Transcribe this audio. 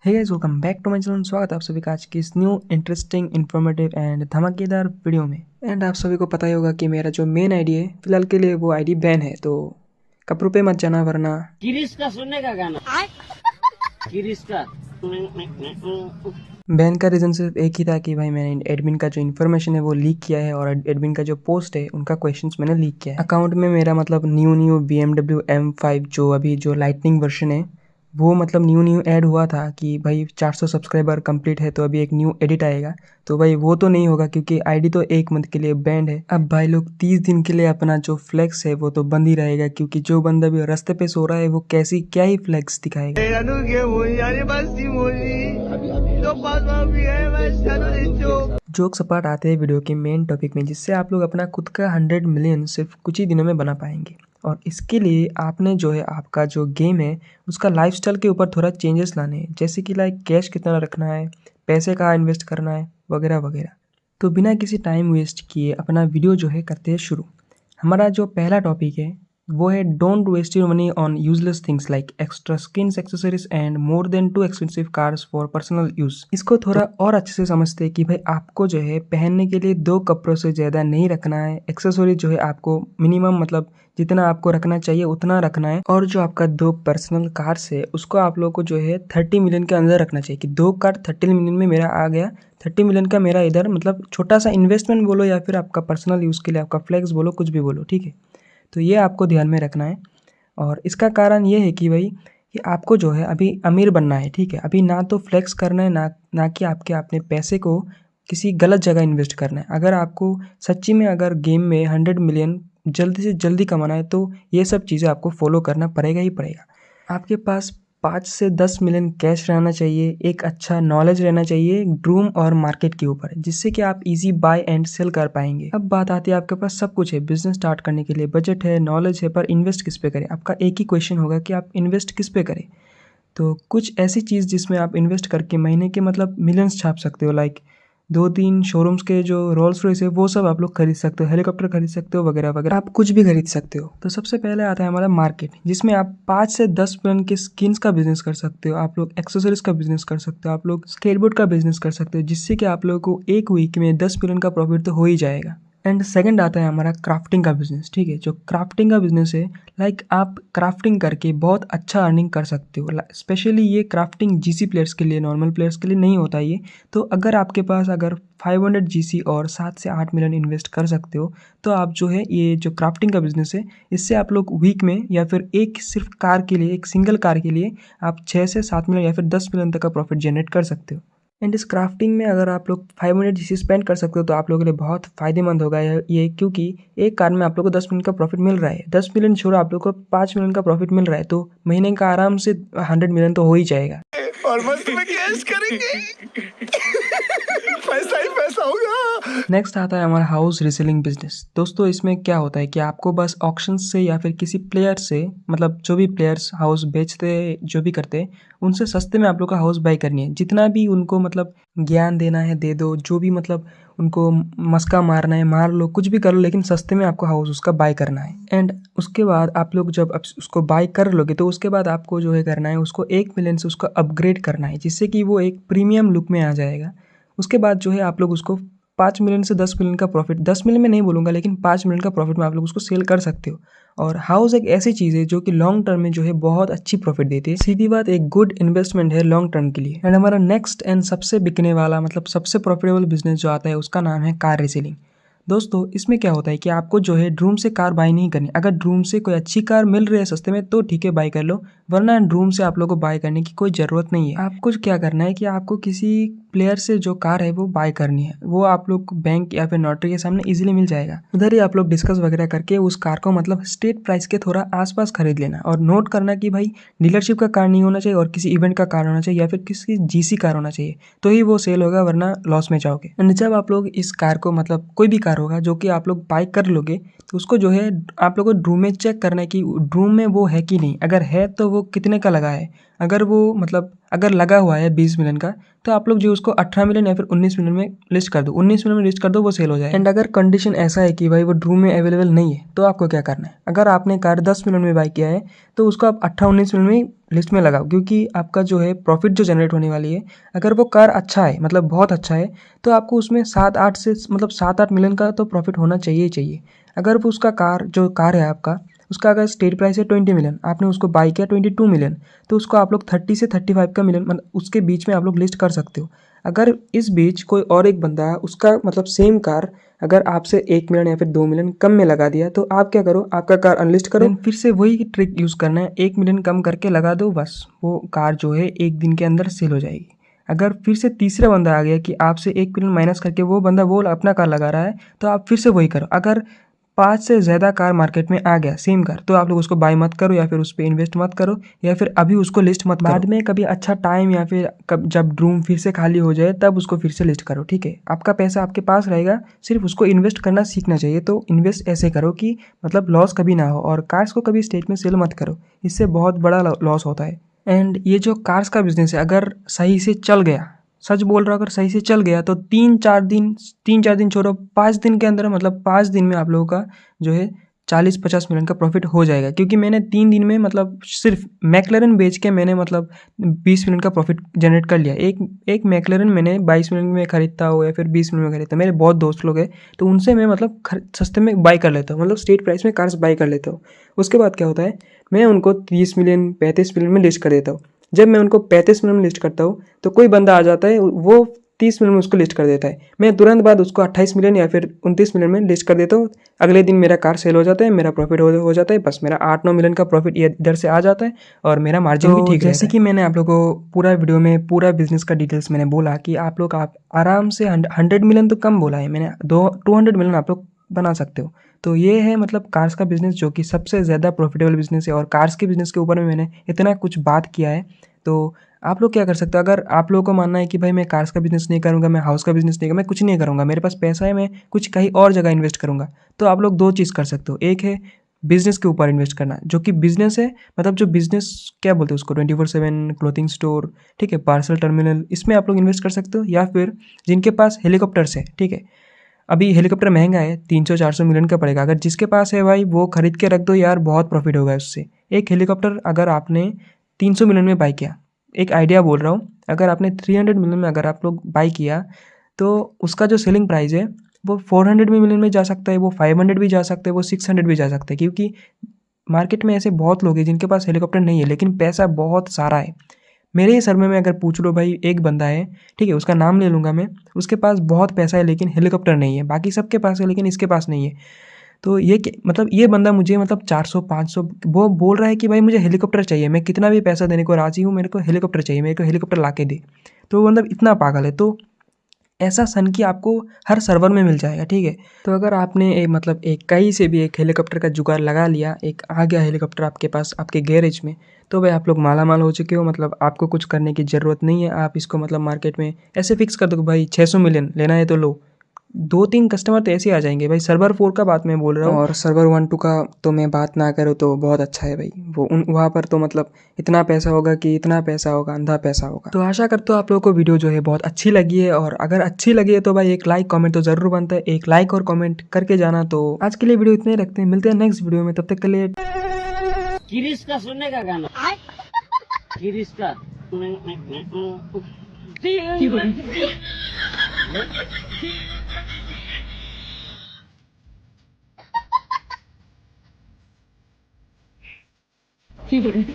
Hey guys, welcome back to my channel. स्वागत है आप सभी का आज की इस न्यू इंटरेस्टिंग इन्फॉर्मेटिव एंड धमाकेदार वीडियो में। एंड आप सभी को पता ही होगा कि मेरा जो मेन आईडी है फिलहाल के लिए वो आईडी बैन है, तो कपड़ों पे मत जाना वरना गिरीश का सुनने का गाना गिरीश का बैन का रीज़न सिर्फ एक ही था कि भाई मैंने एडमिन का जो इन्फॉर्मेशन है वो लीक किया है और एडमिन का जो पोस्ट है उनका क्वेश्चंस मैंने लीक किया है। अकाउंट में मेरा मतलब न्यू BMW M5 जो अभी जो लाइटनिंग वर्जन है वो मतलब न्यू ऐड हुआ था कि भाई 400 सब्सक्राइबर कंप्लीट है तो अभी एक न्यू एडिट आएगा। तो भाई वो तो नहीं होगा क्योंकि आईडी तो 1 मंथ के लिए बैंड है। अब भाई लोग 30 दिन के लिए अपना जो फ्लेक्स है वो तो बंद ही रहेगा, क्योंकि जो बंदा भी रास्ते पे सो रहा है वो कैसी क्या ही फ्लेक्स दिखाएगा। जोक्स अपार्ट आते हैं वीडियो के मेन टॉपिक में, जिससे आप लोग अपना खुद का 100 मिलियन सिर्फ कुछ ही दिनों में बना पाएंगे। और इसके लिए आपने जो है आपका जो गेम है उसका लाइफस्टाइल के ऊपर थोड़ा चेंजेस लाने हैं, जैसे कि लाइक कैश कितना रखना है, पैसे कहाँ इन्वेस्ट करना है, वगैरह वगैरह। तो बिना किसी टाइम वेस्ट किए अपना वीडियो जो है करते हैं शुरू। हमारा जो पहला टॉपिक है वो है don't waste your money on useless things like extra skins, accessories and more than 2 expensive cars for personal use. इसको थोड़ा और अच्छे से समझते हैं कि भाई आपको जो है पहनने के लिए 2 कपड़ों से ज़्यादा नहीं रखना है। एक्सेसरीज जो है आपको मिनिमम मतलब जितना आपको रखना चाहिए उतना रखना है। और जो आपका 2 पर्सनल कार्स है उसको आप लोगों को जो है 30 मिलियन के अंदर रखना चाहिए कि 2 कार 30 मिलियन में मेरा आ गया। 30 मिलियन का मेरा इधर मतलब छोटा सा इन्वेस्टमेंट बोलो या फिर आपका पर्सनल यूज़ के लिए आपका फ्लेक्स बोलो, कुछ भी बोलो, ठीक है। तो ये आपको ध्यान में रखना है। और इसका कारण ये है कि भाई कि आपको जो है अभी अमीर बनना है, ठीक है। अभी ना तो फ्लेक्स करना है ना कि आपके अपने पैसे को किसी गलत जगह इन्वेस्ट करना है। अगर आपको सच्ची में अगर गेम में 100 मिलियन जल्दी से जल्दी कमाना है तो ये सब चीज़ें आपको फॉलो करना पड़ेगा ही पड़ेगा। आपके पास 5 से 10 मिलियन कैश रहना चाहिए, एक अच्छा नॉलेज रहना चाहिए ड्रूम और मार्केट के ऊपर, जिससे कि आप इजी बाय एंड सेल कर पाएंगे। अब बात आती है आपके पास सब कुछ है, बिजनेस स्टार्ट करने के लिए बजट है, नॉलेज है, पर इन्वेस्ट किस पे करें। आपका एक ही क्वेश्चन होगा कि आप इन्वेस्ट किस पे करें। तो कुछ ऐसी चीज़ जिसमें आप इन्वेस्ट करके महीने के मतलब मिलियंस छाप सकते हो, लाइक 2-3 शोरूम्स के जो रोल्स रॉयस है वो सब आप लोग खरीद सकते हो, हेलीकॉप्टर खरीद सकते हो, वगैरह वगैरह, आप कुछ भी खरीद सकते हो। तो सबसे पहले आता है हमारा मार्केट, जिसमें आप 5 से 10 मिलियन के स्किन्स का बिजनेस कर सकते हो, आप लोग एक्सेसरीज का बिजनेस कर सकते हो, आप लोग स्केटबोर्ड का बिजनेस कर सकते हो, जिससे कि आप लोगों को एक वीक में 10 मिलियन का प्रॉफिट तो हो ही जाएगा। एंड सेकंड आता है हमारा क्राफ्टिंग का बिजनेस, ठीक है। जो क्राफ्टिंग का बिजनेस है लाइक आप क्राफ्टिंग करके बहुत अच्छा अर्निंग कर सकते हो। स्पेशली ये क्राफ्टिंग जीसी प्लेयर्स के लिए, नॉर्मल प्लेयर्स के लिए नहीं होता ये। तो अगर आपके पास अगर 500 जीसी और 7 से 8 मिलियन इन्वेस्ट कर सकते हो तो आप जो है ये जो क्राफ्टिंग का बिजनेस है इससे आप लोग वीक में या फिर एक सिर्फ कार के लिए, एक सिंगल कार के लिए आप 6 से 7 मिलियन या फिर 10 मिलियन तक का प्रॉफिट जनरेट कर सकते हो। एंड इस क्राफ्टिंग में अगर आप लोग 500 जीसी स्पेंड कर सकते हो तो आप लोगों के लिए बहुत फायदेमंद होगा ये, क्योंकि एक कार में आप लोग को 10 मिलियन का प्रॉफिट मिल रहा है। 10 मिलियन छोड़ो, आप लोग को 5 मिलियन का प्रॉफिट मिल रहा है, तो महीने का आराम से 100 मिलियन तो हो ही जाएगा। और मस्त में कैश करेंगे पैसा ही पैसा होगा। नेक्स्ट आता है हमारा हाउस रीसेलिंग बिजनेस। दोस्तों इसमें क्या होता है कि आपको बस ऑक्शन से या फिर किसी प्लेयर से, मतलब जो भी प्लेयर्स हाउस बेचते जो भी करते हैं उनसे सस्ते में आप लोग का हाउस बाई करनी है। जितना भी उनको मतलब ज्ञान देना है दे दो, जो भी मतलब उनको मस्का मारना है मार लो, कुछ भी कर लो, लेकिन सस्ते में आपको हाउस उसका बाय करना है। एंड उसके बाद आप लोग जब उसको बाय कर लोगे तो उसके बाद आपको जो है करना है उसको 1 मिलियन से उसको अपग्रेड करना है, जिससे कि वो एक प्रीमियम लुक में आ जाएगा। उसके बाद जो है आप लोग उसको 5 मिलियन से 10 मिलियन का प्रॉफिट, 10 मिलियन में नहीं बोलूँगा लेकिन 5 मिलियन का प्रॉफिट में आप लोग उसको सेल कर सकते हो। और हाउस एक ऐसी चीज़ है जो कि लॉन्ग टर्म में जो है बहुत अच्छी प्रॉफिट देती है। सीधी बात, एक गुड इन्वेस्टमेंट है लॉन्ग टर्म के लिए। एंड हमारा नेक्स्ट एंड सबसे बिकने वाला मतलब सबसे प्रॉफिटेबल बिजनेस जो आता है उसका नाम है कार रीसेलिंग। दोस्तों इसमें क्या होता है कि आपको जो है ड्रूम से कार बाय नहीं करनी। अगर ड्रूम से कोई अच्छी कार मिल रही है सस्ते में तो ठीक है बाय कर लो, वरना ड्रूम से आप लोगों को बाय करने की कोई ज़रूरत नहीं है। आपको क्या करना है कि आपको किसी प्लेयर से जो कार है वो बाय करनी है, वो आप लोग को बैंक या फिर नोटरी के सामने इजीली मिल जाएगा। उधर ही आप लोग डिस्कस वगैरह करके उस कार को मतलब स्टेट प्राइस के थोड़ा आसपास खरीद लेना। और नोट करना कि भाई डीलरशिप का कार नहीं होना चाहिए और किसी इवेंट का कार होना चाहिए या फिर किसी जीसी कार होना चाहिए, तो ही वो सेल होगा, वरना लॉस में जाओगे। एंड जब आप लोग इस कार को मतलब कोई भी कार होगा जो कि आप लोग बाय कर लोगे तो उसको जो है आप लोगों को ड्रूम में चेक करना है कि ड्रूम में वो है कि नहीं। अगर है तो वो कितने का लगा है। अगर वो मतलब अगर लगा हुआ है 20 मिलियन का तो आप लोग जो उसको 18 मिलियन या फिर 19 मिलियन में लिस्ट कर दो, 19 मिलियन में लिस्ट कर दो, वो सेल हो जाए। एंड अगर कंडीशन ऐसा है कि भाई वो ड्रूम में अवेलेबल नहीं है तो आपको क्या करना है, अगर आपने कार 10 मिलियन में बाय किया है तो उसको आप 18-19 मिलियन में लिस्ट में लगाओ, क्योंकि आपका जो है प्रॉफिट जो जनरेट होने वाली है, अगर वो कार अच्छा है मतलब बहुत अच्छा है, तो आपको उसमें 7-8 से मतलब 7-8 मिलियन का तो प्रॉफिट होना चाहिए ही चाहिए। अगर वो उसका कार है आपका, उसका अगर स्टेट प्राइस है 20 मिलियन, आपने उसको बाई किया 22 मिलियन, तो उसको आप लोग 30 से 35 का मिलियन मतलब उसके बीच में आप लोग लिस्ट कर सकते हो। अगर इस बीच कोई और एक बंदा उसका मतलब सेम कार अगर आपसे 1 मिलियन या फिर 2 मिलियन कम में लगा दिया, तो आप क्या करो, आपका कार अनलिस्ट करो, फिर से वही ट्रिक यूज़ करना है, 1 मिलियन कम करके लगा दो, बस वो कार जो है 1 दिन के अंदर सेल हो जाएगी। अगर फिर से तीसरा बंदा आ गया कि आपसे 1 मिलियन माइनस करके वो बंदा वो अपना कार लगा रहा है, तो आप फिर से वही करो। अगर 5 से ज़्यादा कार मार्केट में आ गया सेम कार, तो आप लोग उसको बाय मत करो या फिर उस पर इन्वेस्ट मत करो या फिर अभी उसको लिस्ट मत करो। बाद में कभी अच्छा टाइम या फिर जब ड्रूम फिर से खाली हो जाए तब उसको फिर से लिस्ट करो, ठीक है। आपका पैसा आपके पास रहेगा, सिर्फ उसको इन्वेस्ट करना सीखना चाहिए। तो इन्वेस्ट ऐसे करो कि मतलब लॉस कभी ना हो, और कार्स को कभी स्टेज में सेल मत करो, इससे बहुत बड़ा लॉस होता है। एंड ये जो कार्स का बिजनेस है अगर सही से चल गया, सच बोल रहा हूँ, अगर सही से चल गया तो 3-4 दिन छोड़ो, 5 दिन के अंदर मतलब 5 दिन में आप लोगों का जो है 40-50 मिलियन का प्रॉफिट हो जाएगा। क्योंकि मैंने 3 दिन में मतलब सिर्फ मैकलैरेन बेच के मैंने मतलब 20 मिलियन का प्रॉफिट जनरेट कर लिया। एक मैकलैरेन मैंने 22 मिलियन में खरीदता हो या फिर 20 मिलियन में खरीदता, मेरे बहुत दोस्त लोग हैं, तो उनसे मैं मतलब सस्ते में बाई कर लेता हूँ, मतलब स्टेट प्राइस में कार्स बाई कर लेता हूँ। उसके बाद क्या होता है, मैं उनको 30 मिलियन 35 मिलियन में लिस्ट कर देता हूँ। जब मैं उनको 35 मिलियन में लिस्ट करता हूँ तो कोई बंदा आ जाता है, वो 30 मिलियन में उसको लिस्ट कर देता है, मैं तुरंत बाद उसको 28 मिलियन या फिर 29 मिलियन में लिस्ट कर देता हूँ। अगले दिन मेरा कार सेल हो जाता है, मेरा प्रॉफिट हो जाता है, बस मेरा 8-9 मिलियन का प्रॉफिट इधर से आ जाता है और मेरा मार्जिन भी ठीक है। जैसे कि मैंने आप लोगों को पूरा वीडियो में पूरा बिजनेस का डिटेल्स मैंने बोला कि आप आराम से 100 मिलियन तो कम बोला है मैंने, 200 मिलियन आप लोग बना सकते हो। तो ये है मतलब कार्स का बिजनेस, जो कि सबसे ज़्यादा प्रॉफिटेबल बिजनेस है, और कार्स के बिजनेस के ऊपर में मैंने इतना कुछ बात किया है। तो आप लोग क्या कर सकते हो, अगर आप लोगों को मानना है कि भाई मैं कार्स का बिजनेस नहीं करूंगा, मैं हाउस का बिजनेस नहीं करूंगा, मैं कुछ नहीं करूंगा, मेरे पास पैसा है, मैं कुछ कहीं और जगह इन्वेस्ट करूंगा, तो आप लोग 2 चीज़ कर सकते हो। एक है बिजनेस के ऊपर इन्वेस्ट करना, जो कि बिजनेस है मतलब जो बिजनेस क्या बोलते हैं उसको, 24/7 क्लोथिंग स्टोर, ठीक है, पार्सल टर्मिनल, इसमें आप लोग इन्वेस्ट कर सकते हो। या फिर जिनके पास हेलीकॉप्टर्स है, ठीक है, अभी हेलीकॉप्टर महंगा है, 300-400 मिलियन का पड़ेगा, अगर जिसके पास है भाई वो खरीद के रख दो यार, बहुत प्रॉफिट होगा उससे। एक हेलीकॉप्टर अगर आपने 300 मिलियन में बाई किया, एक आइडिया बोल रहा हूँ, अगर आपने 300 मिलियन में अगर आप लोग बाई किया, तो उसका जो सेलिंग प्राइस है वो 400 मिलियन में जा सकता है, वो 500 भी जा सकता है, वो 600 भी जा सकता है। क्योंकि मार्केट में ऐसे बहुत लोग हैं जिनके पास हेलीकॉप्टर नहीं है लेकिन पैसा बहुत सारा है। मेरे ही सर्वे में अगर पूछ लो भाई, एक बंदा है, ठीक है, उसका नाम ले लूँगा मैं, उसके पास बहुत पैसा है लेकिन हेलीकॉप्टर नहीं है, बाकी सबके पास है लेकिन इसके पास नहीं है। तो ये मतलब ये बंदा मुझे मतलब 400-500 वो बोल रहा है कि भाई मुझे हेलीकॉप्टर चाहिए, मैं कितना भी पैसा देने को राज़ी हूँ, मेरे को हेलीकॉप्टर चाहिए, मेरे को हेलीकॉप्टर ला के दे। तो मतलब इतना पागल है। तो ऐसा सनकी आपको हर सर्वर में मिल जाएगा, ठीक है। तो अगर आपने एक कहीं से भी एक हेलीकॉप्टर का जुगाड़ लगा लिया, एक आ गया हेलीकॉप्टर आपके पास आपके गैरेज में, तो भाई आप लोग माला माल हो चुके हो, मतलब आपको कुछ करने की ज़रूरत नहीं है। आप इसको मतलब मार्केट में ऐसे फिक्स कर दो कि भाई 600 मिलियन लेना है तो लो, 2-3 कस्टमर तो ऐसे ही आ जाएंगे भाई। सर्वर 4 का बात मैं बोल रहा हूँ, और सर्वर 1-2 का तो मैं बात ना करूँ तो बहुत अच्छा है भाई। वो वहाँ पर तो मतलब इतना पैसा होगा कि इतना पैसा होगा, अंधा पैसा होगा। तो आशा करता हूँ आप लोगों को वीडियो जो है बहुत अच्छी लगी है, और अगर अच्छी लगी है तो भाई एक लाइक कमेंट तो ज़रूर बनता है, एक लाइक और कमेंट करके जाना। तो आज के लिए वीडियो इतने ही रखते हैं, मिलते हैं नेक्स्ट वीडियो में, तब तक के लिए किरिस का सुनने का गाना, किरिस का He wouldn't.